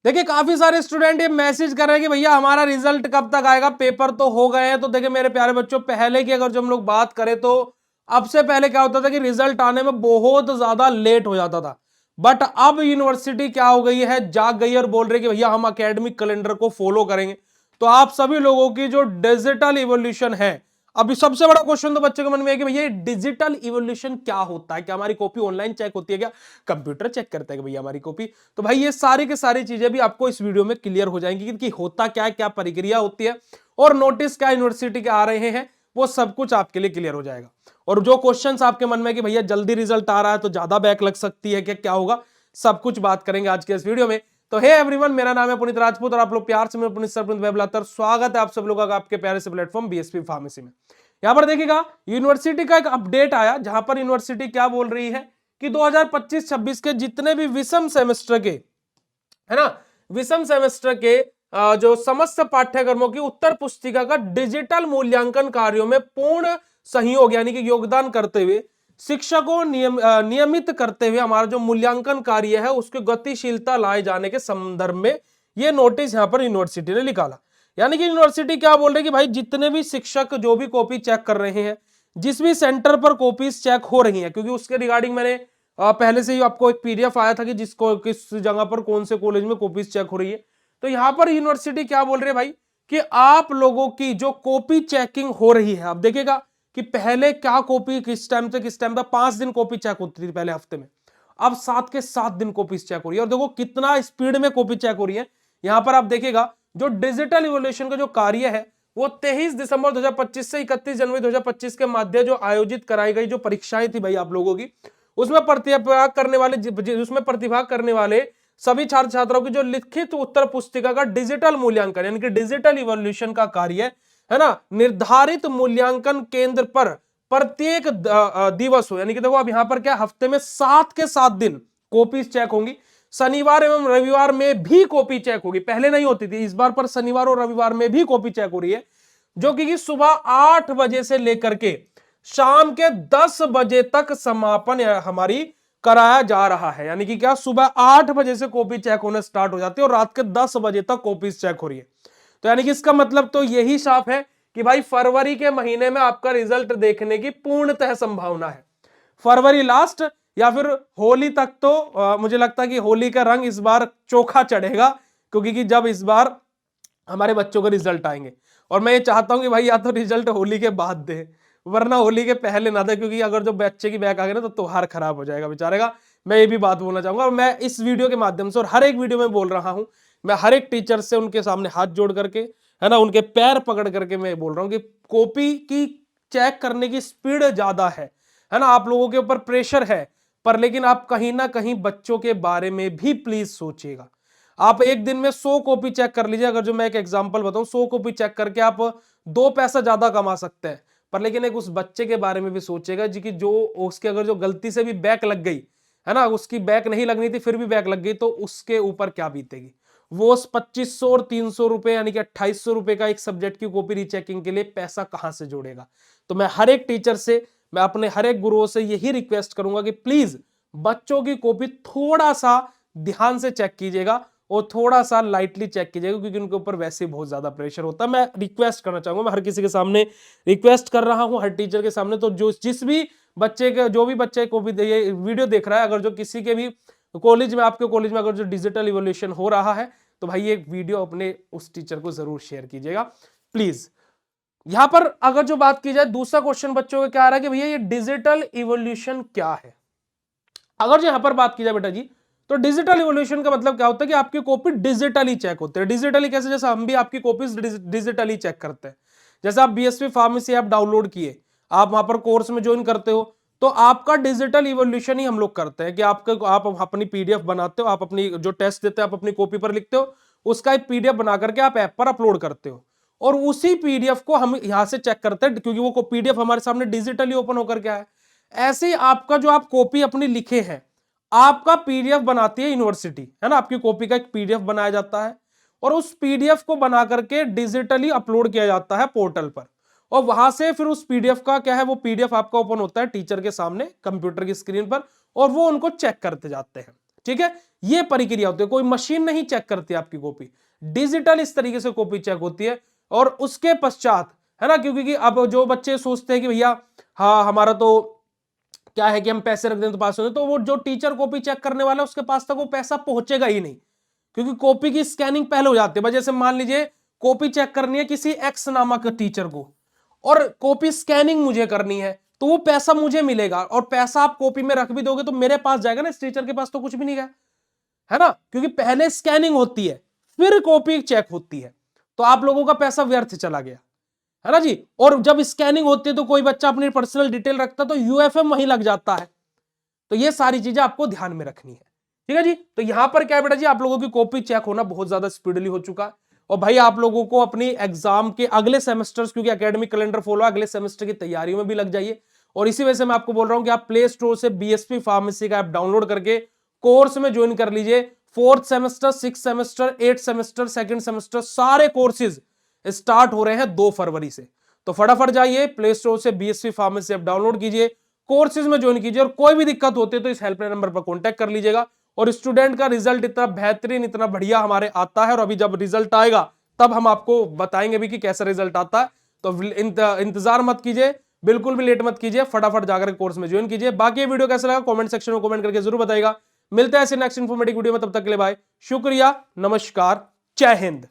देखिए काफी सारे स्टूडेंट ये मैसेज कर रहे हैं कि भैया हमारा रिजल्ट कब तक आएगा, पेपर तो हो गए हैं। तो देखिए मेरे प्यारे बच्चों, पहले की अगर जो हम लोग बात करें तो अब से पहले क्या होता था कि रिजल्ट आने में बहुत ज्यादा लेट हो जाता था। बट अब यूनिवर्सिटी क्या हो गई है, जाग गई है और बोल रही है कि भैया हम एकेडमिक कैलेंडर को फॉलो करेंगे। तो आप सभी लोगों की जो डिजिटल इवोल्यूशन है, अभी सबसे बड़ा क्वेश्चन तो बच्चे के मन में है कि भैया डिजिटल इवोल्यूशन क्या होता है, क्या हमारी कॉपी ऑनलाइन चेक होती है, क्या कंप्यूटर चेक करता है कि भैया हमारी कॉपी। तो भाई ये सारी की सारी चीजें भी आपको इस वीडियो में क्लियर हो जाएंगी कि होता क्या है, क्या प्रक्रिया होती है और नोटिस क्या यूनिवर्सिटी के आ रहे हैं, वो सब कुछ आपके लिए क्लियर हो जाएगा। और जो क्वेश्चंस आपके मन में कि भैया जल्दी रिजल्ट आ रहा है तो ज्यादा बैक लग सकती है, क्या होगा, सब कुछ बात करेंगे आज के इस वीडियो में। तो हे एवरीवन, मेरा नाम है पुनीत राजपूत और आप लोग प्यार से मैं पुनीत सर पुनीत वेबलातर, स्वागत है आप सब लोगों का आपके प्यारे से प्लेटफॉर्म बीएसपी फार्मेसी में। यहां पर देखिएगा यूनिवर्सिटी का एक अपडेट आया, जहां पर यूनिवर्सिटी क्या बोल रही है कि 2025-26 के जितने भी विषम सेमेस्टर के, है ना, विषम सेमेस्टर के जो समस्त पाठ्यक्रमों की उत्तर पुस्तिका का डिजिटल मूल्यांकन कार्यों में पूर्ण सहयोग यानी कि योगदान करते हुए शिक्षकों नियमित करते हुए हमारा जो मूल्यांकन कार्य है उसकी गतिशीलता लाए जाने के संदर्भ में यह नोटिस यहां पर यूनिवर्सिटी ने निकाला। यानी कि यूनिवर्सिटी क्या बोल रही है कि भाई जितने भी शिक्षक जो भी कॉपी चेक कर रहे हैं, जिस भी सेंटर पर कॉपीज चेक हो रही हैं, क्योंकि उसके रिगार्डिंग मैंने पहले से ही आपको एक पीडीएफ आया था कि जिसको किस जगह पर कौन से कॉलेज में कॉपीज चेक हो रही है। तो यहां पर यूनिवर्सिटी क्या बोल रही है भाई कि आप लोगों की जो कॉपी चेकिंग हो रही है, आप देखिएगा कि पहले क्या कॉपी किस टाइम से किस टाइम तक 5 दिन कॉपी चेक होती थी पहले हफ्ते में, अब 7 के 7 दिन कॉपी चेक हो रही है। और देखो कितना स्पीड में कॉपी चेक हो रही है। यहां पर आप देखिएगा जो डिजिटल इवोल्यूशन का जो कार्य है वो 23 दिसंबर 2025 से 31 जनवरी 2025 के मध्य जो आयोजित कराई गई जो परीक्षाएं थी भाई आप लोगों की, उसमें प्रतिभाग करने वाले सभी छात्र छात्राओं की जो लिखित उत्तर पुस्तिका का डिजिटल मूल्यांकन यानी कि डिजिटल इवोल्यूशन का कार्य है ना, निर्धारित मूल्यांकन केंद्र पर प्रत्येक दिवस हो, यानी कि देखो अब यहां पर क्या हफ्ते में 7 के 7 दिन कॉपीज चेक होंगी। शनिवार एवं रविवार में भी कॉपी चेक होगी, पहले नहीं होती थी, इस बार पर शनिवार और रविवार में भी कॉपी चेक हो रही है, जो कि सुबह 8 बजे से लेकर के शाम के 10 बजे तक समापन हमारी कराया जा रहा है। यानी कि क्या सुबह 8 बजे से कॉपी चेक होने स्टार्ट हो जाती है और रात के 10 बजे तक कॉपी चेक हो रही है। तो यानी कि इसका मतलब तो यही साफ है कि भाई फरवरी के महीने में आपका रिजल्ट देखने की पूर्णतः संभावना है। फरवरी लास्ट या फिर होली तक तो मुझे लगता है कि होली का रंग इस बार चोखा चढ़ेगा, क्योंकि कि जब इस बार हमारे बच्चों के रिजल्ट आएंगे। और मैं ये चाहता हूं कि भाई या तो रिजल्ट होली के बाद दे, वरना होली के पहले ना दे, क्योंकि अगर जो बच्चे की बैक आ गए ना तो त्योहार खराब हो जाएगा बेचारे का। मैं ये भी बात बोलना चाहूंगा और मैं इस वीडियो के माध्यम से और हर एक वीडियो में बोल रहा हूं, मैं हर एक टीचर से उनके सामने हाथ जोड़ करके, है ना, उनके पैर पकड़ करके मैं बोल रहा हूं कि कॉपी की चेक करने की स्पीड ज्यादा है ना, आप लोगों के ऊपर प्रेशर है, पर लेकिन आप कहीं ना कहीं बच्चों के बारे में भी प्लीज सोचिएगा। आप एक दिन में 100 कॉपी चेक कर लीजिए, अगर जो मैं एक एग्जांपल बताऊं, 100 कॉपी चेक करके आप 2 पैसा ज्यादा कमा सकते हैं, पर लेकिन एक उस बच्चे के बारे में भी सोचेगा जी कि जो उसके अगर जो गलती से भी बैक लग गई, है ना, उसकी बैक नहीं लगनी थी फिर भी बैक लग गई, तो उसके ऊपर क्या बीतेगी। वो 2500 और 300 रुपए यानी कि 2800 रुपए का एक सब्जेक्ट की कॉपी रीचेकिंग के लिए पैसा कहां से जोड़ेगा। तो मैं हर एक टीचर से, मैं अपने हर एक गुरुओं से यही रिक्वेस्ट करूंगा कि प्लीज बच्चों की कॉपी थोड़ा सा ध्यान से चेक कीजिएगा और थोड़ा सा लाइटली चेक कीजिएगा, क्योंकि उनके ऊपर वैसे बहुत ज्यादा प्रेशर होता है। मैं रिक्वेस्ट करना चाहूंगा, मैं हर किसी के सामने रिक्वेस्ट कर रहा हूं, हर टीचर के सामने। तो जो जिस भी बच्चे के, जो भी बच्चे को भी ये वीडियो देख रहा है, अगर जो किसी के भी कॉलेज में, आपके कॉलेज में अगर जो डिजिटल इवोल्यूशन हो रहा है, तो भाई ये वीडियो अपने उस टीचर को जरूर शेयर कीजिएगा प्लीज। यहां पर अगर जो बात की जाए, दूसरा क्वेश्चन बच्चों का क्या आ रहा है कि भैया ये डिजिटल इवोल्यूशन क्या है। अगर जो यहां पर बात की जाए बेटा जी, तो डिजिटल इवोल्यूशन का मतलब क्या होता है कि आपकी कॉपी डिजिटली चेक होते हैं। डिजिटली कैसे, जैसे हम भी आपकी कॉपीज डिजिटली चेक करते हैं। जैसे आप बीएसपी फार्मेसी ऐप डाउनलोड किए, आप वहां पर कोर्स में ज्वाइन करते हो, तो आपका डिजिटल इवोल्यूशन ही हम लोग करते हैं कि आप अपनी पीडीएफ बनाते हो, आप अपनी जो टेस्ट देते हो आप अपनी कॉपी पर लिखते हो, उसका एक पीडीएफ बना करके आप ऐप पर अपलोड करते हो, और उसी पीडीएफ को हम यहां से चेक करते हैं, क्योंकि वो पीडीएफ हमारे सामने डिजिटली ओपन होकर क्या है। ऐसे ही आपका जो आप कॉपी अपनी लिखे हैं, आपका पीडीएफ बनाती है यूनिवर्सिटी, है ना, आपकी कॉपी का एक पीडीएफ बनाया जाता है और उस पीडीएफ को बना करके डिजिटली अपलोड किया जाता है पोर्टल पर, और वहां से फिर उस पीडीएफ का क्या है, वो पीडीएफ आपका ओपन होता है टीचर के सामने कंप्यूटर की स्क्रीन पर, और वो उनको चेक करते जाते हैं। ठीक है, ये प्रक्रिया होती है, कोई मशीन नहीं चेक करती आपकी कॉपी, डिजिटल इस तरीके से कॉपी चेक होती है। और उसके पश्चात, है ना, क्योंकि अब जो बच्चे सोचते हैं कि भैया हाँ हमारा तो क्या है कि हम पैसे रख दें तो पास हो जाए, तो वो जो टीचर कॉपी चेक करने वाला है उसके पास तक वो पैसा पहुंचेगा ही नहीं, क्योंकि कॉपी की स्कैनिंग पहले हो जाती है। जैसे मान लीजिए कॉपी चेक करनी है किसी एक्स नामक टीचर को, और कॉपी स्कैनिंग मुझे करनी है, तो वो पैसा मुझे मिलेगा, और पैसा आप कॉपी में रख भी दोगे तो मेरे पास जाएगा ना, इस टीचर के पास तो कुछ भी नहीं गया, है ना, क्योंकि पहले स्कैनिंग होती है फिर कॉपी चेक होती है, तो आप लोगों का पैसा व्यर्थ चला गया, है ना जी। और जब स्कैनिंग होती है तो कोई बच्चा अपनी पर्सनल डिटेल रखता तो यूएफएम वहीं लग जाता है। तो ये सारी चीजें आपको ध्यान में रखनी है, ठीक है जी। तो यहां पर क्या है बेटा जी, आप लोगों की कॉपी चेक होना बहुत ज्यादा स्पीडली हो चुका है। और भाई आप लोगों को अपनी एग्जाम के अगले सेमेस्टर्स, क्योंकि एकेडमिक कैलेंडर फॉलो, अगले सेमेस्टर की तैयारियों में भी लग जाइए। और इसी वजह से मैं आपको बोल रहा हूं कि आप प्ले स्टोर से बीएसपी फार्मेसी का ऐप डाउनलोड करके कोर्स में ज्वाइन कर लीजिए। 4th semester, 6th semester, 8th semester, 2nd semester, सारे कोर्सेज स्टार्ट हो रहे हैं 2 फरवरी से। तो फटाफट जाइए प्ले स्टोर से बीएसपी फार्मेसी ऐप डाउनलोड कीजिए, कोर्सेज में ज्वाइन कीजिए, और कोई भी दिक्कत होती है तो इस हेल्पलाइन नंबर पर कॉन्टैक्ट कर लीजिएगा। और स्टूडेंट का रिजल्ट इतना बेहतरीन, इतना बढ़िया हमारे आता है, और अभी जब रिजल्ट आएगा तब हम आपको बताएंगे भी कि कैसा रिजल्ट आता है। तो इंतजार मत कीजिए, बिल्कुल भी लेट मत कीजिए, फटाफट जाकर कोर्स में ज्वाइन कीजिए। बाकी वीडियो कैसा लगा कमेंट सेक्शन में कमेंट करके जरूर बताइएगा। मिलते हैं ऐसे नेक्स्ट इंफॉर्मेटिव वीडियो में, तब तक के लिए बाय, शुक्रिया, नमस्कार, जय हिंद।